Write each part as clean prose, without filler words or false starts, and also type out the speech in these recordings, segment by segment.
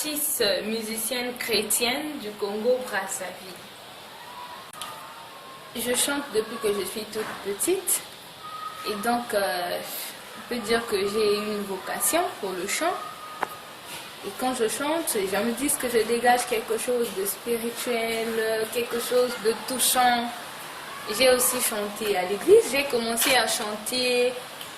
artiste musicienne chrétienne du Congo, Brazzaville. Je chante depuis que je suis toute petite et donc je peux dire que j'ai une vocation pour le chant. Et quand je chante, les gens me disent que je dégage quelque chose de spirituel, quelque chose de touchant. J'ai aussi chanté à l'église. J'ai commencé à chanter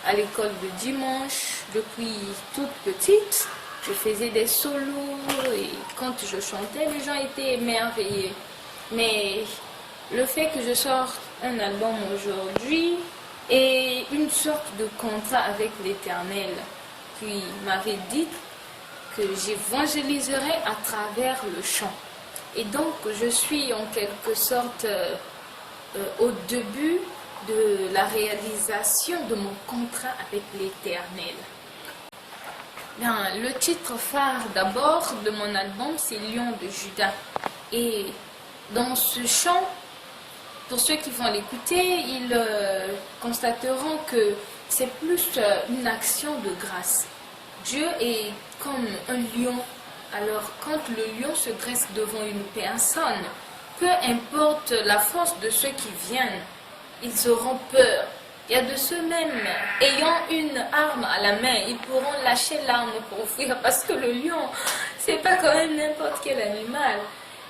à l'école de dimanche depuis toute petite. Je faisais des solos et quand je chantais, les gens étaient émerveillés. Mais le fait que je sorte un album aujourd'hui est une sorte de contrat avec l'Éternel qui m'avait dit que j'évangéliserai à travers le chant. Et donc, je suis en quelque sorte au début de la réalisation de mon contrat avec l'Éternel. Le titre phare d'abord de mon album, c'est Lion de Juda. Et dans ce chant, pour ceux qui vont l'écouter, ils constateront que c'est plus une action de grâce. Dieu est comme un lion. Alors quand le lion se dresse devant une personne, peu importe la force de ceux qui viennent, ils auront peur. Il y a de ceux-mêmes, ayant une arme à la main, ils pourront lâcher l'arme pour fuir parce que le lion, c'est pas quand même n'importe quel animal.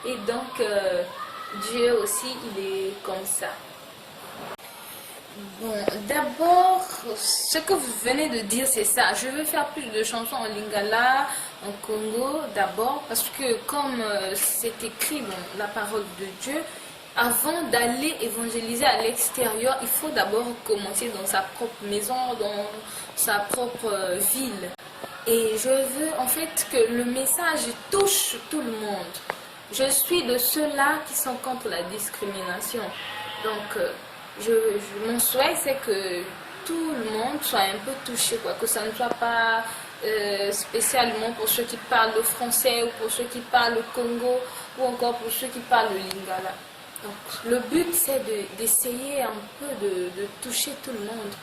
Et donc, Dieu aussi, il est comme ça. Bon, d'abord, ce que vous venez de dire, c'est ça. Je veux faire plus de chansons en lingala, en Congo, d'abord, parce que comme c'est écrit dans la parole de Dieu, avant d'aller évangéliser à l'extérieur, il faut d'abord commencer dans sa propre maison, dans sa propre ville. Et je veux en fait que le message touche tout le monde. Je suis de ceux-là qui sont contre la discrimination. Donc, mon souhait, c'est que tout le monde soit un peu touché, quoi, que ça ne soit pas spécialement pour ceux qui parlent le français ou pour ceux qui parlent le Congo ou encore pour ceux qui parlent le lingala. Donc, le but, c'est d'essayer un peu de toucher tout le monde.